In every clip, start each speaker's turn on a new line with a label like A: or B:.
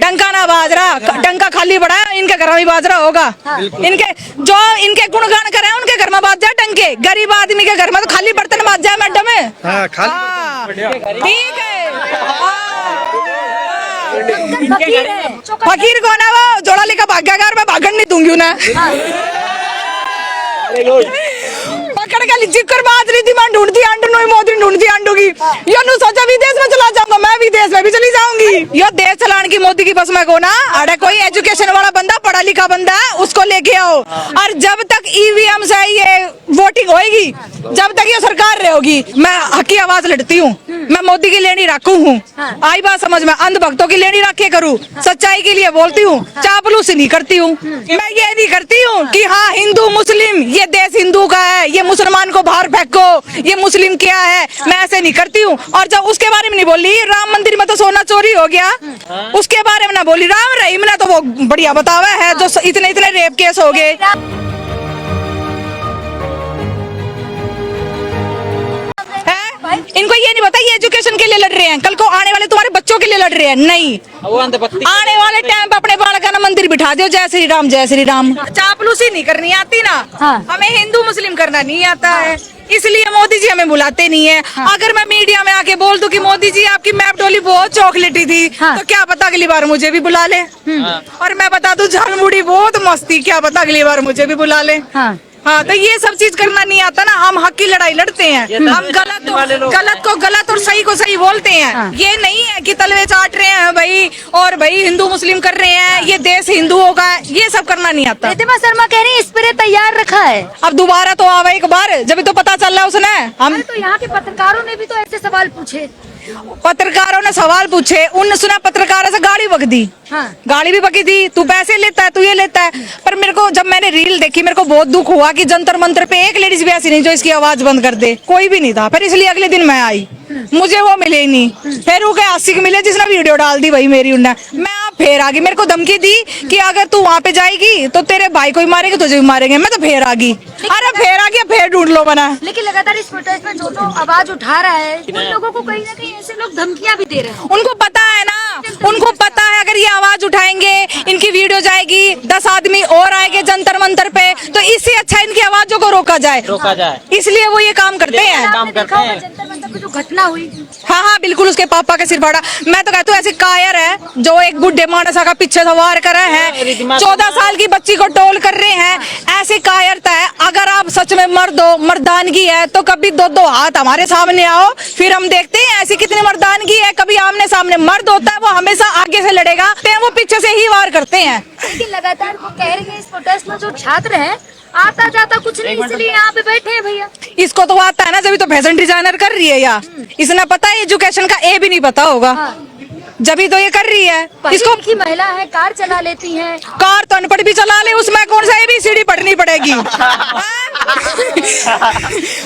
A: डंका ना बाजरा, डंका खाली पड़ा है, इनके घर में बाजरा होगा। इनके गुणगान करे उनके घर में बाज जाए डंके, गरीब आदमी के घर में तो खाली बर्तन बाज जाए मैडम। ठीक है, फकीर कौन है वो? जोड़ा लेकर भाग्यकार, मैं भागन नहीं दूंगी उन्हें। पकड़ के जिक्र बात रही थी, मैं ढूंढती आंडू नहीं, मोदी ढूंढती आंडू की। यो नु सोचा विदेश में चला जाऊंगा, मैं विदेश में भी चली जाऊंगी। यो देश चलाने की मोदी की बस में को ना। अरे कोई एजुकेशन वाला बंदा, पढ़ा लिखा बंदा है, उसको लेके आओ। और जब तक ईवीएम से ये वोटिंग होगी, जब तक ये सरकार रहेगी, मैं हक की आवाज लड़ती हूँ। मैं मोदी की लेनी रखू हूँ। आई बात समझ में? अंधभक्तों की लेनी रखे करूँ, सच्चाई के लिए बोलती हूँ, चापलूसी नहीं करती हूँ। मैं ये नहीं करती हूँ कि हाँ हिंदू मुस्लिम, ये देश हिंदू का है, ये मुसलमान को बाहर फेंको, ये मुस्लिम क्या है, मैं ऐसे नहीं करती हूँ। और जब उसके बारे में नहीं बोली, राम मंदिर में तो सोना चोरी हो गया, उसके बारे में ना बोली। राम रहीम ने तो वो बढ़िया बतावा है, जो इतने इतने रेप केस हो गए। इनको ये नहीं पता ये एजुकेशन के लिए लड़ रहे हैं, कल को आने वाले तुम्हारे बच्चों के लिए लड़ रहे हैं। नहीं, आने वाले टाइम पे अपने बालक का मंदिर बिठा दो, जय श्री राम जय श्री राम। चापलूसी नहीं करनी आती ना। हमें हिंदू मुस्लिम करना नहीं आता है, इसलिए मोदी जी हमें बुलाते नहीं है। अगर मैं मीडिया में आके बोल दूं कि मोदी जी आपकी मैप टोली बहुत चॉकलेटी थी, तो क्या पता अगली बार मुझे भी बुला ले। और मैं बता दूं झालमुड़ी बहुत मस्ती, क्या पता अगली बार मुझे भी बुला ले। हाँ, तो ये सब चीज करना नहीं आता ना। हम हक की लड़ाई लड़ते हैं, हम गलत को गलत और सही को सही बोलते हैं। ये नहीं है कि तलवे चाट रहे हैं भाई, और भाई हिंदू मुस्लिम कर रहे हैं, ये देश हिंदुओं का है, ये सब करना नहीं आता।
B: रिद्धिमा शर्मा कह रही है स्प्रे तैयार रखा है,
A: अब दोबारा तो आवे एक बार, जब तो पता चल रहा है उसने। हम
B: तो यहाँ के पत्रकारों ने भी तो ऐसे सवाल पूछे,
A: पत्रकारों ने सवाल पूछे, उन सुना पत्रकारों से गाड़ी बक दी। गाड़ी भी बकी थी, तू पैसे लेता है, तू ये लेता है। पर मेरे को जब मैंने रील देखी, मेरे को बहुत दुख हुआ कि जंतर मंतर पे एक लेडीज भी ऐसी नहीं जो इसकी आवाज बंद कर दे, कोई भी नहीं था। फिर इसलिए अगले दिन मैं आई, मुझे वो मिले ही नहीं। फिर वो आशिक मिले जिसने वीडियो डाल दी, वही मेरी उन्हें। मैं फिर आ गई, मेरे को धमकी दी कि अगर तू वहाँ पे जाएगी तो तेरे भाई को ही मारेंगे, तुझे भी मारेंगे। मैं तो फिर आ गई। अरे फिर आ गया, फिर ढूंढ लो बना।
B: लेकिन लगातार इस प्रोटेस्ट में जो आवाज उठा रहा है, उन लोगों को कहीं ना कहीं ऐसे लोग धमकियां भी दे रहे हैं।
A: उनको पता है ना, उनको पता है अगर ये आवाज उठाएंगे, इनकी वीडियो जाएगी, 10 आदमी और आएंगे जंतर मंतर पे, तो इससे अच्छा इनकी आवाजों को रोका जाए। इसलिए वो ये काम करते हैं।
B: जंतर मंतर पे जो घटना हुई,
A: हाँ, बिल्कुल, उसके पापा के सिर फाड़ा। मैं तो कहती हूँ ऐसे कायर है जो एक बुढ़े मानसा का पीछे सवार कर रहे हैं, 14 साल की बच्ची को टोल कर रहे हैं, ऐसे कायरता है। अगर आप सच में मर्द हो, मर्दानगी है, तो कभी दो हाथ हमारे सामने आओ, फिर हम देखते हैं ऐसी कितनी मर्दानगी है। कभी आमने सामने मर्द होता है, वो हमेशा आगे से लड़ेगा, वो पीछे से ही वार करते हैं।
B: लेकिन लगातार वो कह रही है इस प्रोटेस्ट में जो छात्र हैं, आता जाता कुछ नहीं, इसलिए यहाँ पे बैठे हैं भैया।
A: इसको तो आता है ना, जब तो फैशन डिजाइनर कर रही है। या इसने पता है एजुकेशन का ए भी नहीं पता होगा, जब तो ये कर रही है।
B: इसको की महिला है, कार चला लेती है,
A: कार तो अनपढ़ भी चला ले, उसमें कौन सा ABCD पढ़नी पड़ेगी?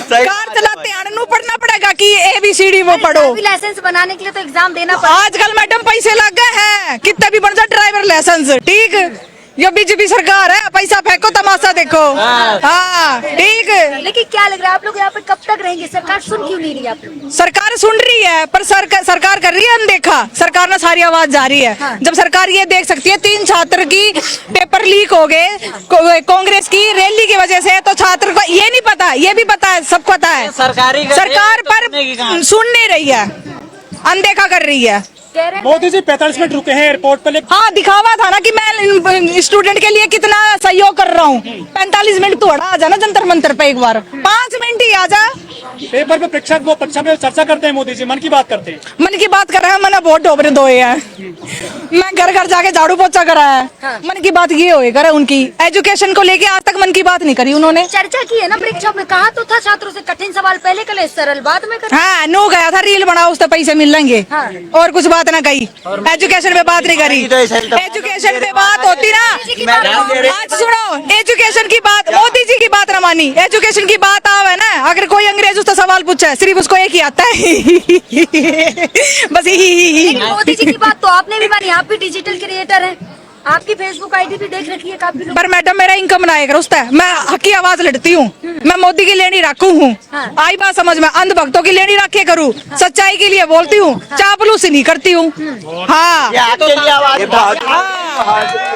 A: कार चलाते अनु पढ़ना पड़ेगा कि ABCD वो पढ़ो।
B: लाइसेंस बनाने के लिए तो एग्जाम देना पड़ेगा।
A: आजकल मैडम पैसे लग गए हैं, कितना भी बन जाए ड्राइवर लाइसेंस। ठीक, ये बीजेपी सरकार है, पैसा फेंको तमाशा देखो। हाँ, ठीक।
B: लेकिन क्या लग रहा है आप लोग यहाँ पे कब तक रहेंगे? सरकार सुन क्यों नहीं रही आप लोग?
A: सरकार सुन रही है, पर सरकार कर रही है अनदेखा। सरकार ने सारी आवाज जारी है। जब सरकार ये देख सकती है 3 छात्र की पेपर लीक हो गए कांग्रेस की रैली की वजह से, तो छात्र को ये नहीं पता, ये भी पता है, सबको पता है। सरकार पर सुन नहीं रही है, अनदेखा कर रही है।
C: मोदी जी 45 मिनट रुके हैं एयरपोर्ट पर।
A: हाँ, दिखावा था ना कि मैं स्टूडेंट के लिए कितना सहयोग कर रहा हूँ। 45 मिनट तू आ जा ना जंतर मंतर पे, एक बार 5 मिनट ही आ जा।
C: पेपर पे परीक्षा में चर्चा करते हैं मोदी जी, मन की बात करते हैं।
A: मन की बात कर रहे हैं, मैंने बहुत डोबरे धोए हैं, मैं घर घर जाके झाड़ू पोछा करा है। मन की बात ये होएगा उनकी, एजुकेशन को लेके आज तक मन की बात नहीं करी उन्होंने।
B: चर्चा की है ना परीक्षा में, कहा तो था छात्रों से कठिन सवाल पहले करे, सरल बाद में करे।
A: हाँ, नो गया था, रील बनाओ उससे पैसे मिल लेंगे, और कुछ बात ना कही। एजुकेशन पे बात नहीं करी। एजुकेशन पे बात होती ना, आज सुनो, एजुकेशन की बात, मोदी जी की बात न मानी, एजुकेशन की बात आवे ना, अगर कोई अंग्रेज उससे सवाल पूछे, सिर्फ उसको एक ही आता है बस ही।
B: मोदी जी की बात तो आपने भी मानी, आप भी डिजिटल क्रिएटर हैं। आपकी फेसबुक आईडी भी देख रखी है काफी लोग।
A: पर मैडम मेरा इनकम ना आएगा उसता है, मैं हक की आवाज लड़ती हूँ, मैं मोदी की लेनी रखू हूँ।
B: हाँ।
A: आई बात समझ में, अंधभक्तों की लेनी रखे करूँ, सच्चाई के लिए बोलती हूँ, चापलूसी नहीं करती हूँ। हाँ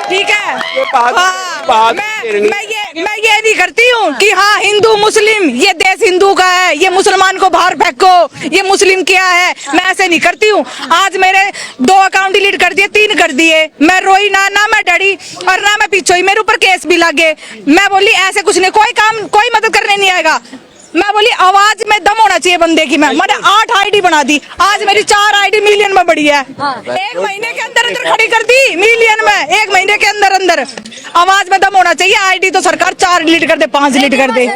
A: ठीक है। हाँ, मैं ये नहीं करती हूँ कि हाँ हिंदू मुस्लिम, ये देश हिंदू का है, ये मुसलमान को बाहर फेंको, ये मुस्लिम क्या है, मैं ऐसे नहीं करती हूँ। आज मेरे 2 अकाउंट डिलीट कर दिए, 3 कर दिए, मैं रोई ना मैं डरी और ना मैं पीछे हुई, मेरे ऊपर केस भी लगे। मैं बोली ऐसे कुछ नहीं, कोई काम कोई मदद करने नहीं आएगा। मैं बोली आवाज में दम होना चाहिए बंदे की। मैंने 8 आईडी बना दी, आज मेरी 4 आईडी मिलियन में बढ़ी है। 1 महीने के अंदर अंदर खड़ी कर दी मिलियन में, 1 महीने के अंदर अंदर। आवाज में दम होना चाहिए। आईडी तो सरकार 4 डिलीट कर दे, 5 डिलीट कर दे।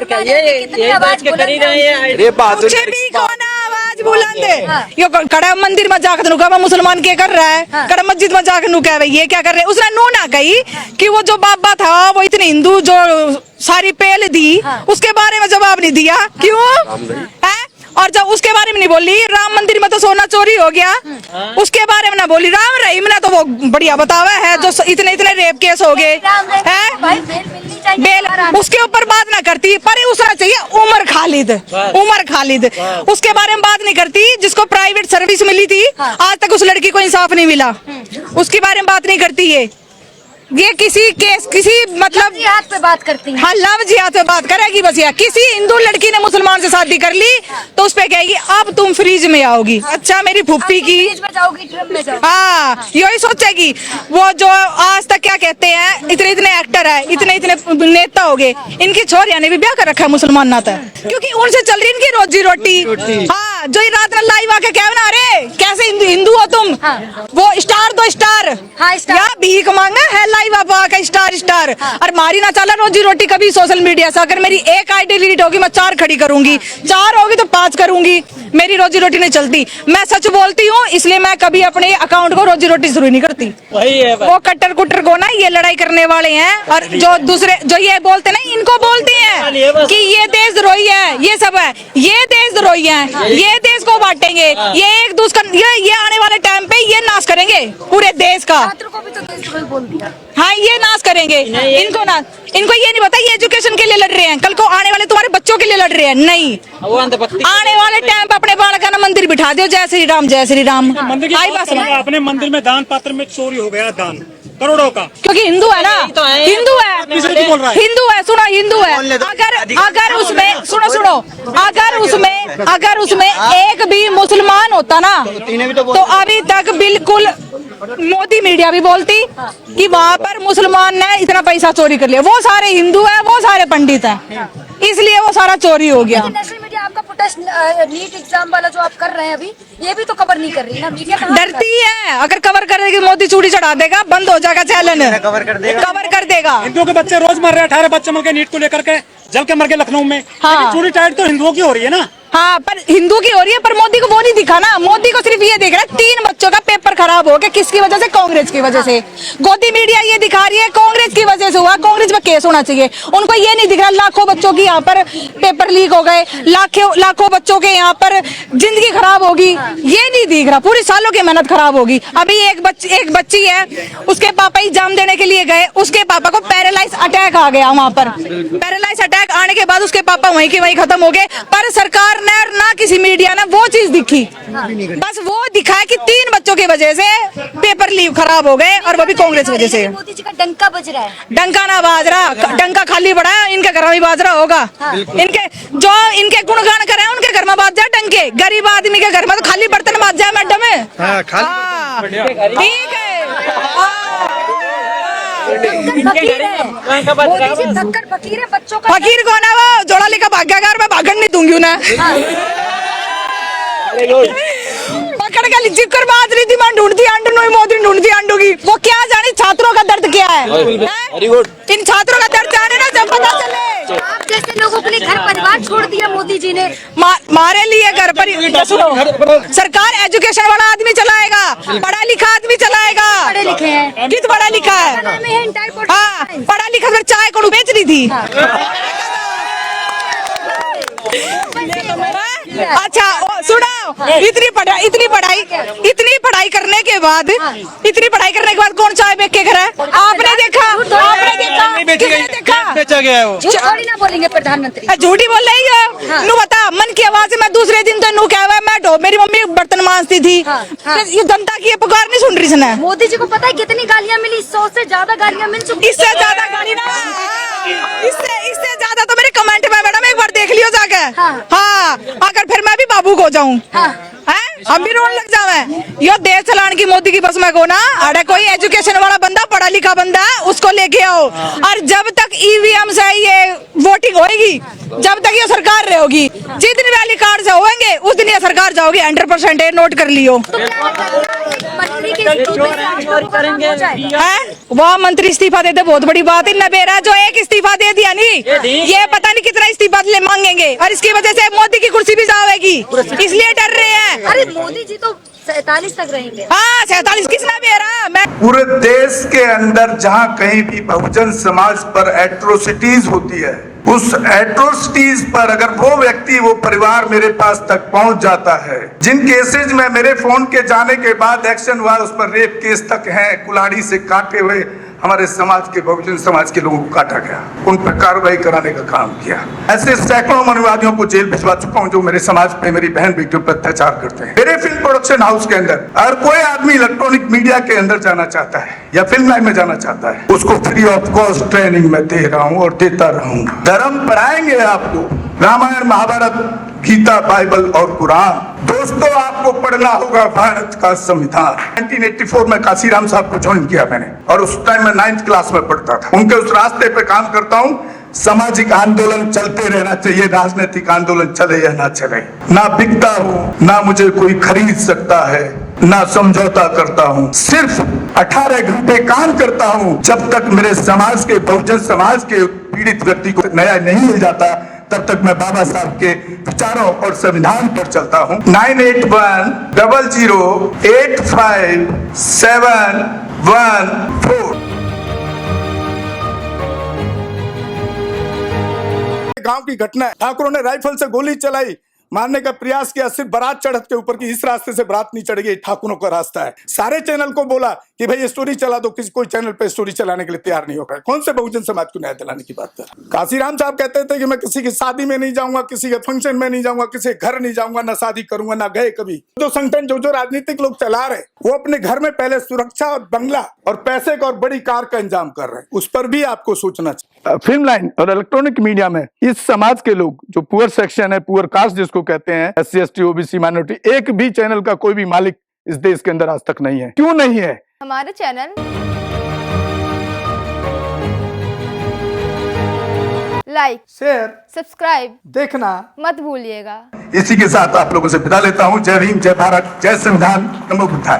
A: कुछ भी कौन आवाज बुलंद है। यो कड़ा मंदिर में जाकर नु कहा मुसलमान क्या कर रहा है, कड़ा मस्जिद में जाकर नु कह भाई ये क्या कर रहे हैं। उसने नो ना कही कि वो जो बाबा था वो इतने हिंदू जो सारी पेल दी, उसके बारे में जवाब नहीं दिया। क्यों है? और जब उसके बारे में नहीं बोली, राम मंदिर में तो सोना चोरी हो गया, उसके बारे में ना बोली। राम रहीम ने तो वो बढ़िया बतावा है, जो इतने इतने रेप केस हो गए हैं, बेल उसके ऊपर बात ना करती। पर उसना चाहिए उमर खालिद, उसके बारे में बात नहीं करती। जिसको प्राइवेट सर्विस मिली थी, आज तक उस लड़की को इंसाफ नहीं मिला, उसके बारे में बात नहीं करती। ये किसी केस किसी मतलब
B: जिहाद पे बात करती है।
A: हाँ लव जिहाद पे बात करेगी बस। यार किसी हिंदू लड़की ने मुसलमान से शादी कर ली तो उस पे कहेगी अब तुम फ्रीज में आओगी। अच्छा मेरी फुप्पी की
B: जाओगी, ड्रम में जाओगी।
A: हाँ यही सोचेगी। वो जो आज तक क्या कहते हैं, इतने इतने एक्टर है, इतने इतने नेता हो गए, इनकी छोरिया ने भी ब्याह कर रखा है मुसलमान नाता, क्योंकि उनसे चल रही इनकी रोजी रोटी। हाँ जो रात में लाइव आके क्या बना रहे, कैसे हिंदू हो तुम। वो स्टार दो स्टार, या भीख मांगा है लाइव आप आके स्टार। और मारी ना चला रोजी रोटी कभी सोशल मीडिया से। अगर मेरी 1 आईडी डिलीट होगी मैं 4 खड़ी करूंगी, 4 होगी तो 5 करूंगी, मेरी रोजी रोटी नहीं चलती। मैं सच बोलती हूँ, इसलिए मैं कभी अपने अकाउंट को रोजी रोटी शुरू नहीं करती। वही है वो कट्टर कुट्टर को ना ये लड़ाई करने वाले हैं, और जो दूसरे जो ये बोलते ना इनको बोलती हैं कि ये देश द्रोही है, ये सब है, ये देश द्रोही है, ये देश को बांटेंगे, ये एक दूसरा ये आने वाले टाइम पे ये नाश करेंगे पूरे देश का।
B: छात्रों को भी तो देशद्रोही बोल दिया।
A: हाँ ये नाश करेंगे। इनको ये नहीं पता ये एजुकेशन के लिए लड़ रहे हैं, कल को आने वाले तुम्हारे बच्चों के लिए लड़ रहे हैं। नहीं, आने वाले टाइम पे अपने बालक का मंदिर बिठा दो, जय श्री राम जय श्री राम।
C: अपने मंदिर में दान पात्र में चोरी हो गया, दान करोड़ों का,
A: क्योंकि हिंदू है ना, हिंदू है, हिंदू है, सुनो हिंदू है। अगर उसमें सुनो अगर उसमें एक भी मुसलमान होता ना तो अभी तक बिल्कुल मोदी मीडिया भी बोलती कि वहाँ पर मुसलमान ने इतना पैसा चोरी कर लिया। वो सारे हिंदू है, वो सारे पंडित हैं, इसलिए वो सारा चोरी हो गया।
B: नेशनल मीडिया आपका प्रोटेस्ट नीट एग्जाम वाला जो आप कर रहे हैं अभी, ये भी तो कवर नहीं कर रही ना मीडिया।
A: डरती है, अगर कवर करेगी मोदी चूड़ी चढ़ा देगा, बंद हो जाएगा चैनल, कवर कर देगा।
C: हिंदुओं के बच्चे रोज मर रहे हैं, 18 बच्चे मर गए नीट को लेकर के, जल के मर गए लखनऊ में।
A: हाँ।
C: चोरी टाइट तो हिंदुओं की हो रही है ना।
A: हाँ पर हिंदू की हो रही है, पर मोदी को वो नहीं दिखा ना। मोदी को सिर्फ ये देख रहा है 3 बच्चों का पेपर खराब हो गया, किसकी वजह से, कांग्रेस की वजह से। गोदी मीडिया ये दिखा रही है कांग्रेस की वजह से हुआ, कांग्रेस में केस होना चाहिए। उनको ये नहीं दिख रहा लाखों बच्चों की यहाँ पर पेपर लीक हो गए, लाखों बच्चों के यहाँ पर जिंदगी खराब होगी, ये नहीं दिख रहा। पूरी सालों की मेहनत खराब होगी। अभी एक बच्ची है, उसके पापा एग्जाम देने के लिए गए, उसके पापा को पैरालाइज अटैक आ गया। वहाँ पर पैरालाइज अटैक आने के बाद उसके पापा वहीं के वहीं खत्म हो गए। पर सरकार ने ना किसी मीडिया ने वो चीज दिखी, बस वो दिखाया कि 3 बच्चों की वजह से पेपर लीक खराब हो गए, और वो भी कांग्रेस की वजह से।
B: मोदी जी का डंका बज रहा है।
A: डंका ना बाज रहा, डंका खाली पड़ा है, इनके घर में बाज रहा होगा। इनके जो इनके गुणगान करे उनके घर में बाज जाए डंके, गरीब आदमी के घर में तो खाली बर्तन बाज जाए मैडम। ठीक है,
B: फकीर है बच्चों का।
A: फकीर कौन है? वो जोड़ा लेकर भाग्यकार, मैं भागन नहीं दूंगी उन्हें। पकड़ के जिक्र बात रही थी, मैं ढूंढती आंडू नहीं, मोदी ढूंढती आंडू की। वो क्या जाने छात्रों का दर्द क्या है। इन छात्रों का दर्द जाने ना, जब पता चले।
B: आप जैसे लोगों के लिए घर परिवार छोड़ दिया मोदी जी ने।
A: मारे लिए घर पर। सुनो, सरकार एजुकेशन वाला आदमी चलाएगा, पढ़ा लिखा आदमी चलाएगा।
B: पढ़े लिखे हैं,
A: कित पढ़ा लिखा है? हाँ पढ़ा लिखा, फिर चाय को बेच रही थी। अच्छा सुनो, इतनी पढ़ाई करने के बाद कौन चाय बेच के घर है?
D: बेचा गया है वो।
B: झूठ थोड़ी ना बोलेंगे प्रधानमंत्री।
A: झूठी बोल रही हो।
B: हाँ।
A: नू बता, मन की आवाज मैं दूसरे दिन तो नू क्या हुआ, मैं मेरी मम्मी बर्तन मांजती थी।
B: हाँ, हाँ।
A: ये जनता की ये पुकार नहीं सुन रही इसने।
B: मोदी जी को पता है कितनी गालियां मिली? 100 से ज्यादा गालियां मिल चुकी।
A: इससे ज्यादा गाली ना, इससे ज्यादा तो मेरे कमेंट में मैडम एक बार देख लियो जाके। हाँ, अगर फिर मैं भी बाबू को जाऊँ, हम भी रोने लग जावे। यो देश चलाने की मोदी की बस में को ना, अरे कोई एजुकेशन वाला बंदा, पढ़ा लिखा बंदा उसको लेके आओ। और जब तक ईवीएम से ये वोटिंग होगी, जब तक ये सरकार रहेगी, जिस दिन वैली कार्ड से होंगे उस दिन ये सरकार जाओगी 100%। नोट कर लियो।
B: मंत्री के इस्तीफे से आप लोगों का काम हो जाएगा।
A: है वह मंत्री इस्तीफा देते, बहुत बड़ी बात है। नबेरा जो एक इस्तीफा दे दिया नहीं, ये पता नहीं कितना इस्तीफा ले मांगेंगे, और इसकी वजह से मोदी की कुर्सी भी जाएगी, इसलिए डर रहे हैं।
B: अरे मोदी जी तो 47 तक रहेंगे।
A: हाँ, 47 किसना बेरा। मैं
E: पूरे देश के अंदर जहां कहीं भी बहुजन समाज पर एट्रोसिटीज होती है, उस एट्रोसिटीज पर अगर वो व्यक्ति, वो परिवार मेरे पास तक पहुंच जाता है, जिन केसेज में मेरे फोन के जाने के बाद एक्शन हुआ, उस पर रेप केस तक है, कुल्हाड़ी से काटे हुए हमारे समाज के, बहुजन समाज के लोगों को काटा गया, उन पर कार्रवाई कराने का काम किया। ऐसे सैकड़ों मनुवादियों को जेल भिजवा चुका हूं जो मेरे समाज पे, मेरी बहन बेटियों पर अत्याचार करते हैं। मेरे फिल्म प्रोडक्शन हाउस के अंदर अगर कोई आदमी इलेक्ट्रॉनिक मीडिया के अंदर जाना चाहता है या फिल्म लाइन में जाना चाहता है, उसको फ्री ऑफ कॉस्ट ट्रेनिंग में दे रहा हूँ और देता रहूंगा। धर्म पढ़ाएंगे आपको, रामायण, महाभारत, गीता, बाइबल और कुरान। दोस्तों, आपको पढ़ना होगा भारत का संविधान। 1984 में काशीराम साहब को ज्वाइन किया मैंने, और उस टाइम मैं 9th क्लास में पढ़ता था। उनके उस रास्ते पे काम करता हूँ। सामाजिक आंदोलन चलते रहना चाहिए, राजनीतिक आंदोलन चले या ना चले। ना बिकता हूँ, ना मुझे कोई खरीद सकता है, ना समझौता करता हूँ। सिर्फ 18 घंटे काम करता हूँ। जब तक मेरे समाज के, बहुजन समाज के पीड़ित व्यक्ति को न्याय नहीं मिल जाता, तब तक मैं बाबा साहब के विचारों और संविधान पर चलता हूँ। 9810085714।
F: गांव की घटना है, ठाकुरों ने राइफल से गोली चलाई, मारने का प्रयास किया, सिर्फ बारात चढ़त के ऊपर की, इस रास्ते से बारात नहीं चढ़ेगी, ठाकुरों का रास्ता है। सारे चैनल को बोला कि भाई ये स्टोरी चला दो, किसी कोई चैनल पे स्टोरी चलाने के लिए तैयार नहीं होगा। कौन से बहुजन समाज को न्याय दिलाने की बात कर? काशीराम साहब कहते थे कि मैं किसी की शादी में नहीं जाऊंगा, किसी के फंक्शन में नहीं जाऊंगा, किसी के घर नहीं जाऊंगा, ना शादी करूंगा, ना गए कभी। जो संगठन, जो राजनीतिक लोग चला रहे, वो अपने घर में पहले सुरक्षा और बंगला और पैसे का और बड़ी कार का इंतजाम कर रहे हैं। उस पर भी आपको सोचना चाहिए। फिल्म लाइन और इलेक्ट्रॉनिक मीडिया में इस समाज के लोग, जो पुअर सेक्शन है, पुअर कास्ट जिसको कहते हैं, SC ST OBC माइनॉरिटी, एक भी चैनल का कोई भी मालिक इस देश के अंदर आज तक नहीं है। क्यों नहीं है?
G: हमारे चैनल लाइक, शेयर, सब्सक्राइब देखना मत भूलिएगा।
E: इसी के साथ आप लोगों से विदा लेता हूँ। जय भीम, जय भारत, जय संविधान, नमो बुद्धाय।